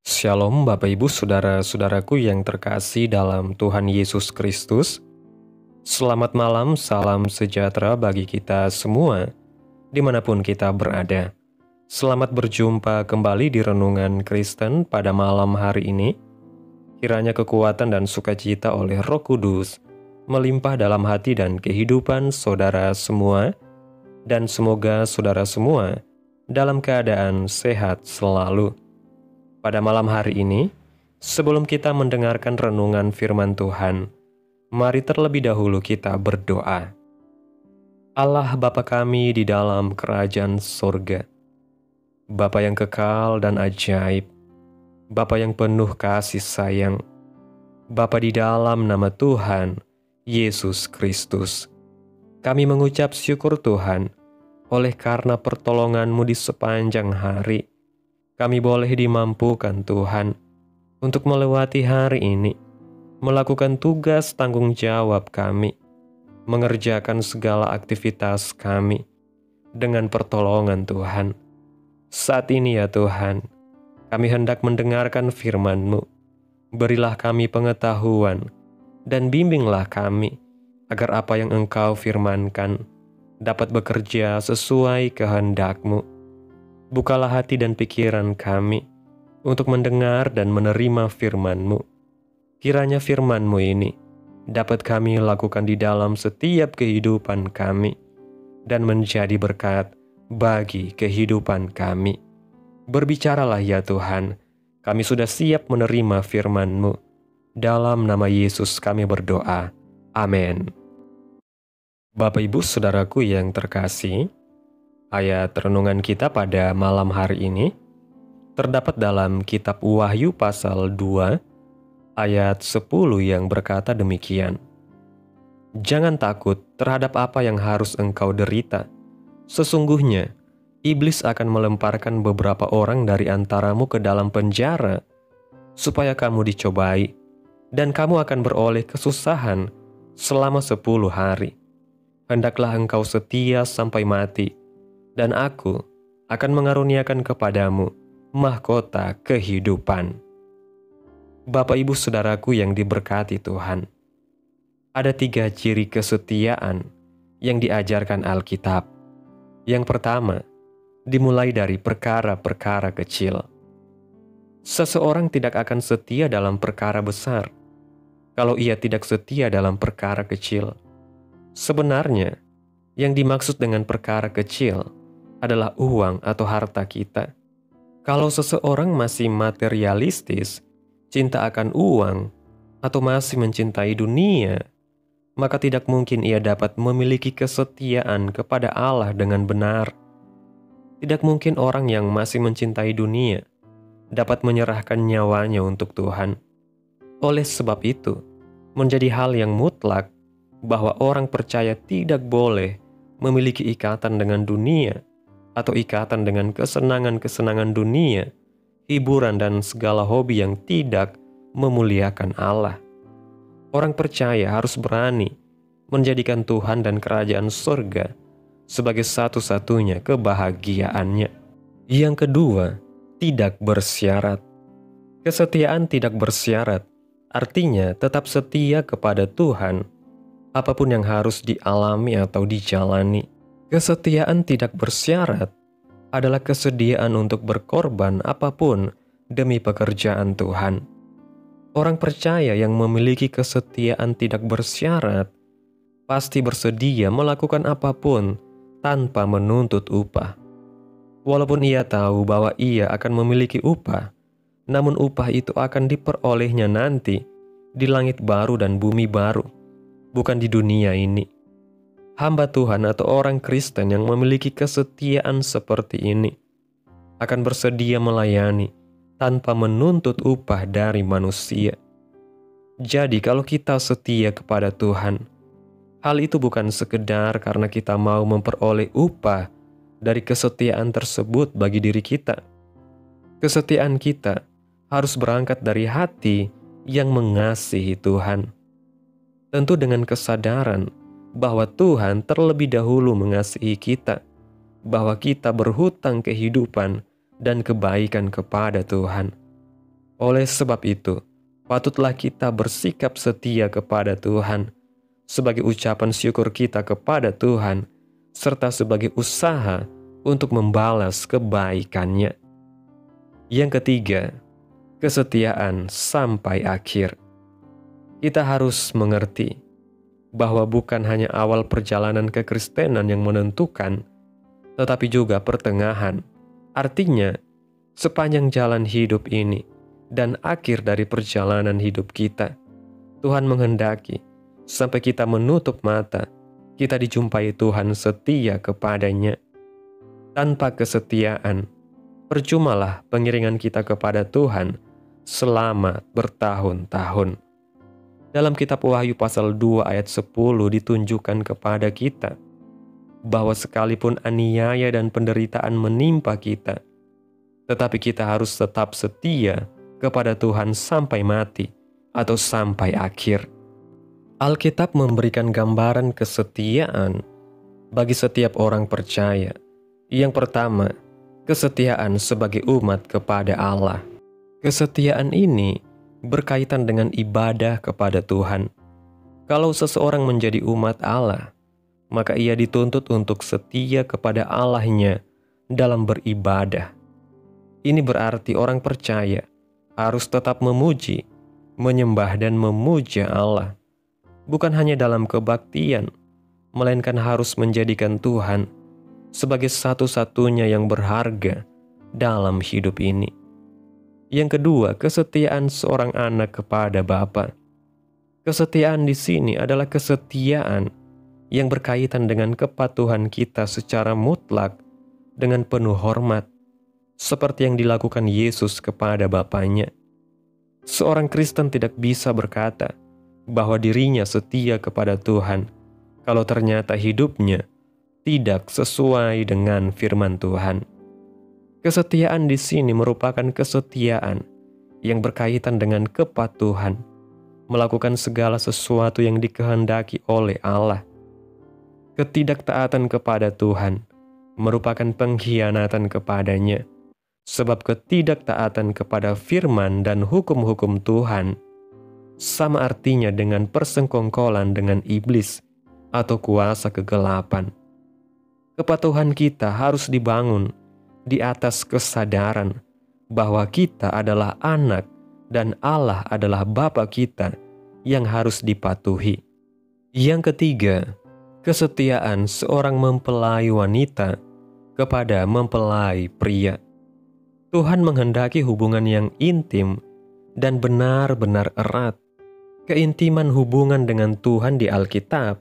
Shalom Bapak Ibu Saudara-saudaraku yang terkasih dalam Tuhan Yesus Kristus. Selamat malam, salam sejahtera bagi kita semua, dimanapun kita berada. Selamat berjumpa kembali di Renungan Kristen pada malam hari ini. Kiranya kekuatan dan sukacita oleh Roh Kudus melimpah dalam hati dan kehidupan saudara semua, dan semoga saudara semua dalam keadaan sehat selalu. Pada malam hari ini, sebelum kita mendengarkan renungan firman Tuhan, mari terlebih dahulu kita berdoa. Allah Bapa kami di dalam kerajaan sorga, Bapa yang kekal dan ajaib, Bapa yang penuh kasih sayang, Bapa di dalam nama Tuhan, Yesus Kristus. Kami mengucap syukur Tuhan, oleh karena pertolongan-Mu di sepanjang hari, kami boleh dimampukan Tuhan untuk melewati hari ini, melakukan tugas tanggung jawab kami, mengerjakan segala aktivitas kami dengan pertolongan Tuhan. Saat ini ya Tuhan, kami hendak mendengarkan firman-Mu. Berilah kami pengetahuan dan bimbinglah kami agar apa yang Engkau firmankan dapat bekerja sesuai kehendak-Mu. Bukalah hati dan pikiran kami untuk mendengar dan menerima firman-Mu. Kiranya firman-Mu ini dapat kami lakukan di dalam setiap kehidupan kami dan menjadi berkat bagi kehidupan kami. Berbicaralah ya Tuhan, kami sudah siap menerima firman-Mu. Dalam nama Yesus kami berdoa. Amin. Bapak Ibu Saudaraku yang terkasih, ayat renungan kita pada malam hari ini terdapat dalam kitab Wahyu pasal 2 ayat 10 yang berkata demikian. Jangan takut terhadap apa yang harus engkau derita. Sesungguhnya, iblis akan melemparkan beberapa orang dari antaramu ke dalam penjara, supaya kamu dicobai, dan kamu akan beroleh kesusahan selama 10 hari. Hendaklah engkau setia sampai mati, dan aku akan mengaruniakan kepadamu mahkota kehidupan. Bapak Ibu Saudaraku yang diberkati Tuhan, ada 3 ciri kesetiaan yang diajarkan Alkitab. Yang pertama, dimulai dari perkara-perkara kecil. Seseorang tidak akan setia dalam perkara besar kalau ia tidak setia dalam perkara kecil. Sebenarnya, yang dimaksud dengan perkara kecil adalah uang atau harta kita. Kalau seseorang masih materialistis, cinta akan uang, atau masih mencintai dunia, maka tidak mungkin ia dapat memiliki kesetiaan kepada Allah dengan benar. Tidak mungkin orang yang masih mencintai dunia dapat menyerahkan nyawanya untuk Tuhan. Oleh sebab itu, menjadi hal yang mutlak bahwa orang percaya tidak boleh memiliki ikatan dengan dunia, atau ikatan dengan kesenangan-kesenangan dunia, hiburan dan segala hobi yang tidak memuliakan Allah. Orang percaya harus berani menjadikan Tuhan dan kerajaan surga sebagai satu-satunya kebahagiaannya. Yang kedua, tidak bersyarat. Kesetiaan tidak bersyarat, artinya tetap setia kepada Tuhan, apapun yang harus dialami atau dijalani. Kesetiaan tidak bersyarat adalah kesediaan untuk berkorban apapun demi pekerjaan Tuhan. Orang percaya yang memiliki kesetiaan tidak bersyarat pasti bersedia melakukan apapun tanpa menuntut upah. Walaupun ia tahu bahwa ia akan memiliki upah, namun upah itu akan diperolehnya nanti di langit baru dan bumi baru, bukan di dunia ini. Hamba Tuhan atau orang Kristen yang memiliki kesetiaan seperti ini akan bersedia melayani tanpa menuntut upah dari manusia. Jadi kalau kita setia kepada Tuhan, hal itu bukan sekedar karena kita mau memperoleh upah dari kesetiaan tersebut bagi diri kita. Kesetiaan kita harus berangkat dari hati yang mengasihi Tuhan. Tentu dengan kesadaran bahwa Tuhan terlebih dahulu mengasihi kita, bahwa kita berhutang kehidupan dan kebaikan kepada Tuhan. Oleh sebab itu, patutlah kita bersikap setia kepada Tuhan sebagai ucapan syukur kita kepada Tuhan, serta sebagai usaha untuk membalas kebaikannya. Yang ketiga, kesetiaan sampai akhir. Kita harus mengerti bahwa bukan hanya awal perjalanan kekristenan yang menentukan, tetapi juga pertengahan. Artinya, sepanjang jalan hidup ini dan akhir dari perjalanan hidup kita, Tuhan menghendaki sampai kita menutup mata, kita dijumpai Tuhan setia kepadanya. Tanpa kesetiaan, percumalah pengiringan kita kepada Tuhan selama bertahun-tahun. Dalam kitab Wahyu pasal 2 ayat 10 ditunjukkan kepada kita bahwa sekalipun aniaya dan penderitaan menimpa kita, tetapi kita harus tetap setia kepada Tuhan sampai mati atau sampai akhir. Alkitab memberikan gambaran kesetiaan bagi setiap orang percaya. Yang pertama, kesetiaan sebagai umat kepada Allah. Kesetiaan ini berkaitan dengan ibadah kepada Tuhan. Kalau seseorang menjadi umat Allah, maka ia dituntut untuk setia kepada Allahnya dalam beribadah. Ini berarti orang percaya harus tetap memuji, menyembah dan memuja Allah. Bukan hanya dalam kebaktian, melainkan harus menjadikan Tuhan sebagai satu-satunya yang berharga dalam hidup ini. Yang kedua, kesetiaan seorang anak kepada Bapa. Kesetiaan di sini adalah kesetiaan yang berkaitan dengan kepatuhan kita secara mutlak dengan penuh hormat, seperti yang dilakukan Yesus kepada Bapanya. Seorang Kristen tidak bisa berkata bahwa dirinya setia kepada Tuhan kalau ternyata hidupnya tidak sesuai dengan firman Tuhan. Kesetiaan di sini merupakan kesetiaan yang berkaitan dengan kepatuhan, melakukan segala sesuatu yang dikehendaki oleh Allah. Ketidaktaatan kepada Tuhan merupakan pengkhianatan kepadanya, sebab ketidaktaatan kepada firman dan hukum-hukum Tuhan sama artinya dengan persengkongkolan dengan iblis atau kuasa kegelapan. Kepatuhan kita harus dibangun di atas kesadaran bahwa kita adalah anak dan Allah adalah Bapa kita yang harus dipatuhi. Yang ketiga, kesetiaan seorang mempelai wanita kepada mempelai pria. Tuhan menghendaki hubungan yang intim dan benar-benar erat. Keintiman hubungan dengan Tuhan di Alkitab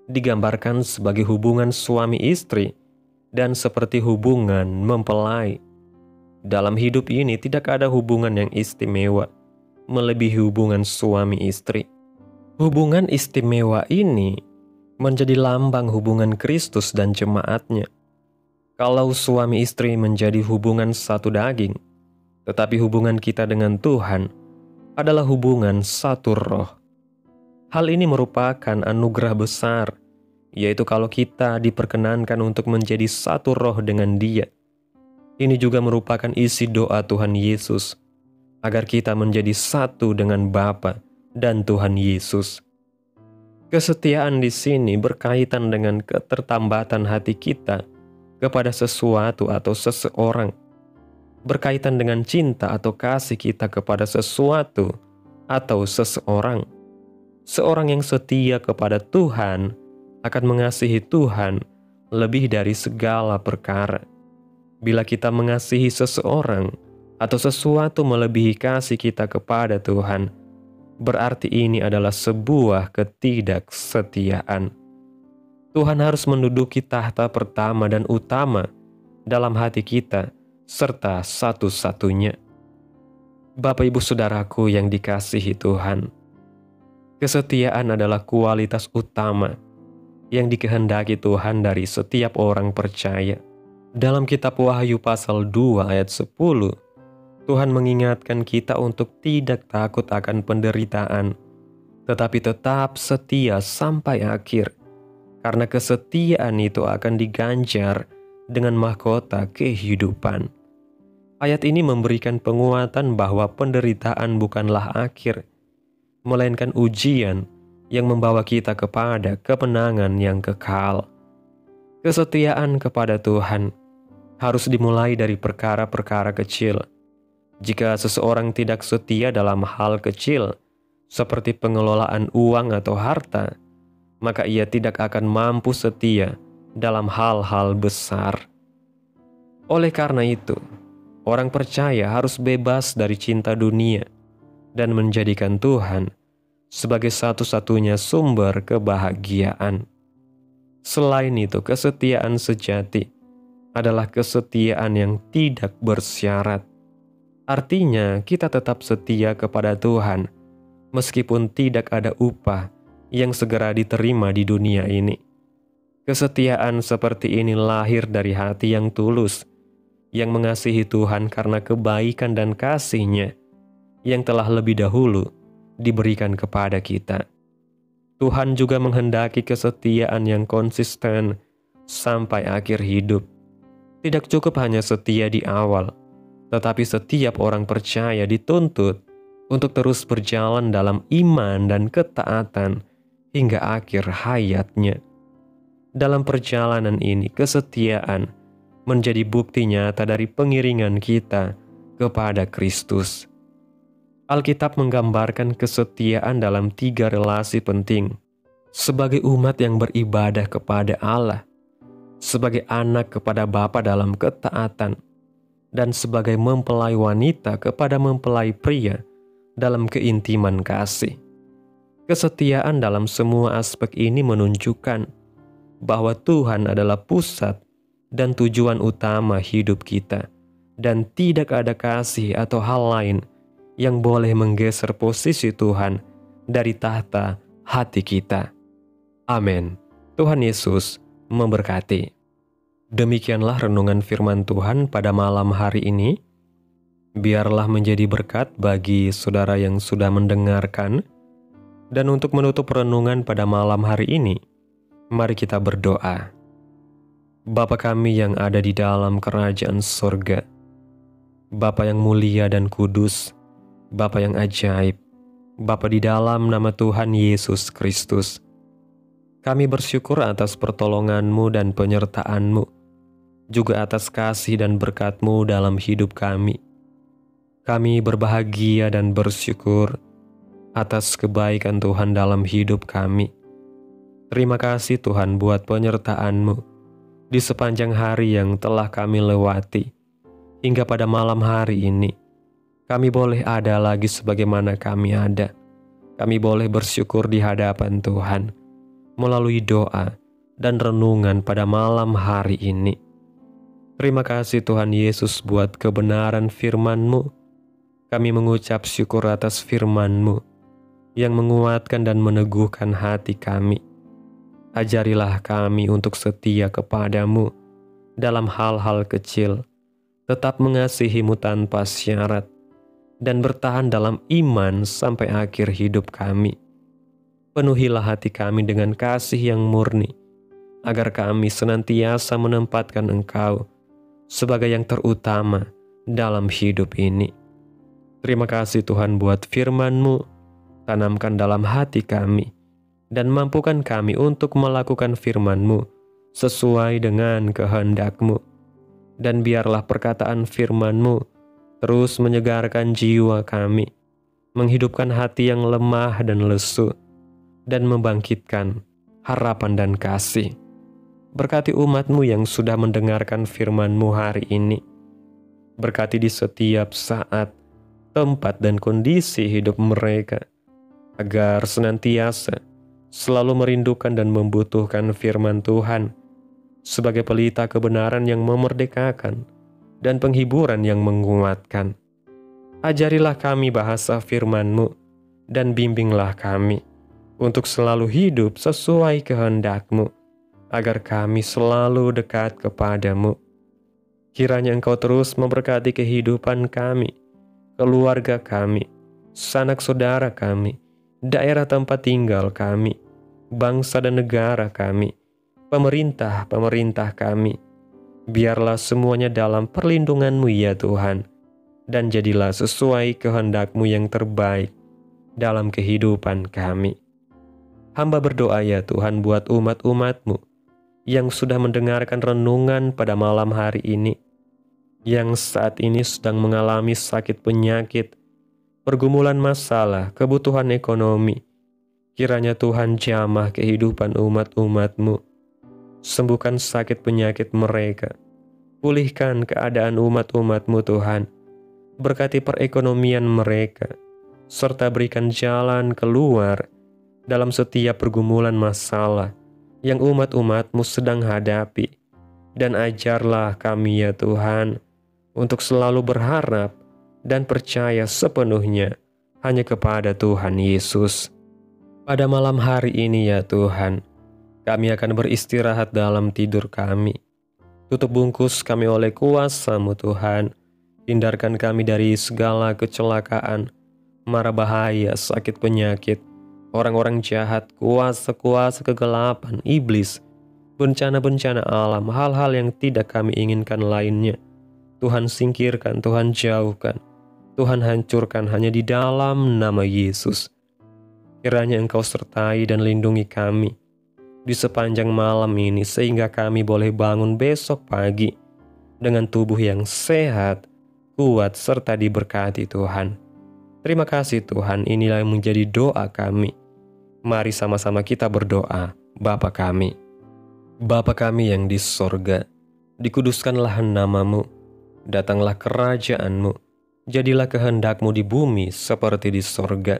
digambarkan sebagai hubungan suami istri dan seperti hubungan mempelai. Dalam hidup ini tidak ada hubungan yang istimewa melebihi hubungan suami istri. Hubungan istimewa ini menjadi lambang hubungan Kristus dan jemaatnya. Kalau suami istri menjadi hubungan satu daging, tetapi hubungan kita dengan Tuhan adalah hubungan satu roh. Hal ini merupakan anugerah besar, yaitu kalau kita diperkenankan untuk menjadi satu roh dengan Dia. Ini juga merupakan isi doa Tuhan Yesus, agar kita menjadi satu dengan Bapa dan Tuhan Yesus. Kesetiaan di sini berkaitan dengan ketertambatan hati kita kepada sesuatu atau seseorang, berkaitan dengan cinta atau kasih kita kepada sesuatu atau seseorang. Seorang yang setia kepada Tuhan akan mengasihi Tuhan lebih dari segala perkara. Bila kita mengasihi seseorang atau sesuatu melebihi kasih kita kepada Tuhan, berarti ini adalah sebuah ketidaksetiaan. Tuhan harus menduduki tahta pertama dan utama dalam hati kita, serta satu-satunya. Bapak Ibu Saudaraku yang dikasihi Tuhan, kesetiaan adalah kualitas utama yang dikehendaki Tuhan dari setiap orang percaya. Dalam kitab Wahyu pasal 2 ayat 10, Tuhan mengingatkan kita untuk tidak takut akan penderitaan, tetapi tetap setia sampai akhir, karena kesetiaan itu akan diganjar dengan mahkota kehidupan. Ayat ini memberikan penguatan bahwa penderitaan bukanlah akhir, melainkan ujian yang membawa kita kepada kemenangan yang kekal. Kesetiaan kepada Tuhan harus dimulai dari perkara-perkara kecil. Jika seseorang tidak setia dalam hal kecil, seperti pengelolaan uang atau harta, maka ia tidak akan mampu setia dalam hal-hal besar. Oleh karena itu, orang percaya harus bebas dari cinta dunia dan menjadikan Tuhan sebagai satu-satunya sumber kebahagiaan. Selain itu, kesetiaan sejati adalah kesetiaan yang tidak bersyarat. Artinya, kita tetap setia kepada Tuhan meskipun tidak ada upah yang segera diterima di dunia ini. Kesetiaan seperti ini lahir dari hati yang tulus, yang mengasihi Tuhan karena kebaikan dan kasih-Nya yang telah lebih dahulu diberikan kepada kita. Tuhan juga menghendaki kesetiaan yang konsisten sampai akhir hidup. Tidak cukup hanya setia di awal, tetapi setiap orang percaya dituntut untuk terus berjalan dalam iman dan ketaatan hingga akhir hayatnya. Dalam perjalanan ini, kesetiaan menjadi bukti nyata dari pengiringan kita kepada Kristus. Alkitab menggambarkan kesetiaan dalam 3 relasi penting. Sebagai umat yang beribadah kepada Allah, sebagai anak kepada Bapa dalam ketaatan, dan sebagai mempelai wanita kepada mempelai pria dalam keintiman kasih. Kesetiaan dalam semua aspek ini menunjukkan bahwa Tuhan adalah pusat dan tujuan utama hidup kita, dan tidak ada kasih atau hal lain yang boleh menggeser posisi Tuhan dari tahta hati kita. Amin. Tuhan Yesus memberkati. Demikianlah renungan firman Tuhan pada malam hari ini. Biarlah menjadi berkat bagi saudara yang sudah mendengarkan. Dan untuk menutup renungan pada malam hari ini, mari kita berdoa. Bapa kami yang ada di dalam kerajaan sorga, Bapa yang mulia dan kudus, Bapa yang ajaib, Bapa di dalam nama Tuhan Yesus Kristus, kami bersyukur atas pertolongan-Mu dan penyertaan-Mu, juga atas kasih dan berkat-Mu dalam hidup kami. Kami berbahagia dan bersyukur atas kebaikan Tuhan dalam hidup kami. Terima kasih Tuhan buat penyertaan-Mu di sepanjang hari yang telah kami lewati. Hingga pada malam hari ini, kami boleh ada lagi sebagaimana kami ada. Kami boleh bersyukur di hadapan Tuhan melalui doa dan renungan pada malam hari ini. Terima kasih Tuhan Yesus buat kebenaran firman-Mu. Kami mengucap syukur atas firman-Mu yang menguatkan dan meneguhkan hati kami. Ajarilah kami untuk setia kepada-Mu dalam hal-hal kecil, tetap mengasihi-Mu tanpa syarat, dan bertahan dalam iman sampai akhir hidup kami. Penuhilah hati kami dengan kasih yang murni, agar kami senantiasa menempatkan Engkau sebagai yang terutama dalam hidup ini. Terima kasih Tuhan buat firman-Mu, tanamkan dalam hati kami, dan mampukan kami untuk melakukan firman-Mu sesuai dengan kehendak-Mu. Dan biarlah perkataan firman-Mu terus menyegarkan jiwa kami, menghidupkan hati yang lemah dan lesu, dan membangkitkan harapan dan kasih. Berkati umat-Mu yang sudah mendengarkan firman-Mu hari ini. Berkati di setiap saat, tempat, dan kondisi hidup mereka, agar senantiasa selalu merindukan dan membutuhkan firman Tuhan sebagai pelita kebenaran yang memerdekakan dan penghiburan yang menguatkan. Ajarilah kami bahasa firman-Mu dan bimbinglah kami untuk selalu hidup sesuai kehendak-Mu, agar kami selalu dekat kepada-Mu. Kiranya Engkau terus memberkati kehidupan kami, keluarga kami, sanak saudara kami, daerah tempat tinggal kami, bangsa dan negara kami, pemerintah kami, Biarlah semuanya dalam perlindungan-Mu ya Tuhan, dan jadilah sesuai kehendak-Mu yang terbaik dalam kehidupan kami. Hamba berdoa ya Tuhan buat umat-umat-Mu yang sudah mendengarkan renungan pada malam hari ini, yang saat ini sedang mengalami sakit penyakit, pergumulan masalah, kebutuhan ekonomi. Kiranya Tuhan jamah kehidupan umat-umat-Mu. Sembuhkan sakit penyakit mereka. Pulihkan keadaan umat-umat-Mu Tuhan. Berkati perekonomian mereka, serta berikan jalan keluar dalam setiap pergumulan masalah yang umat-umat-Mu sedang hadapi. Dan ajarlah kami ya Tuhan, untuk selalu berharap dan percaya sepenuhnya hanya kepada Tuhan Yesus. Pada malam hari ini ya Tuhan, kami akan beristirahat dalam tidur kami. Tutup bungkus kami oleh kuasa-Mu Tuhan. Hindarkan kami dari segala kecelakaan, mara bahaya, sakit penyakit, orang-orang jahat, kuasa-kuasa kegelapan, iblis, bencana-bencana alam, hal-hal yang tidak kami inginkan lainnya. Tuhan singkirkan, Tuhan jauhkan, Tuhan hancurkan hanya di dalam nama Yesus. Kiranya Engkau sertai dan lindungi kami di sepanjang malam ini, sehingga kami boleh bangun besok pagi dengan tubuh yang sehat, kuat, serta diberkati Tuhan. Terima kasih Tuhan, inilah yang menjadi doa kami. Mari sama-sama kita berdoa. Bapa kami yang di sorga, dikuduskanlah nama-Mu, datanglah kerajaan-Mu, jadilah kehendak-Mu di bumi seperti di sorga.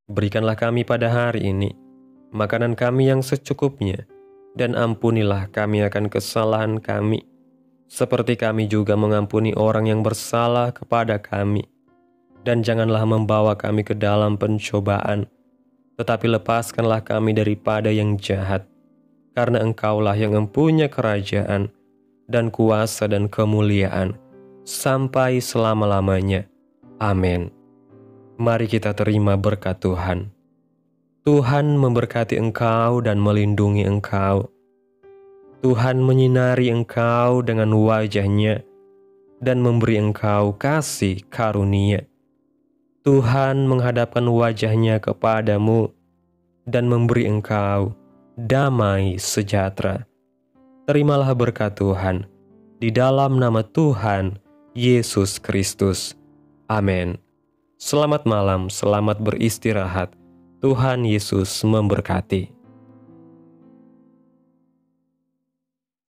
Berikanlah kami pada hari ini makanan kami yang secukupnya, dan ampunilah kami akan kesalahan kami, seperti kami juga mengampuni orang yang bersalah kepada kami. Dan janganlah membawa kami ke dalam pencobaan, tetapi lepaskanlah kami daripada yang jahat, karena Engkaulah yang mempunyai kerajaan, dan kuasa dan kemuliaan, sampai selama-lamanya. Amin. Mari kita terima berkat Tuhan. Tuhan memberkati engkau dan melindungi engkau. Tuhan menyinari engkau dengan wajah-Nya dan memberi engkau kasih karunia. Tuhan menghadapkan wajah-Nya kepadamu dan memberi engkau damai sejahtera. Terimalah berkat Tuhan di dalam nama Tuhan Yesus Kristus. Amin. Selamat malam, selamat beristirahat. Tuhan Yesus memberkati.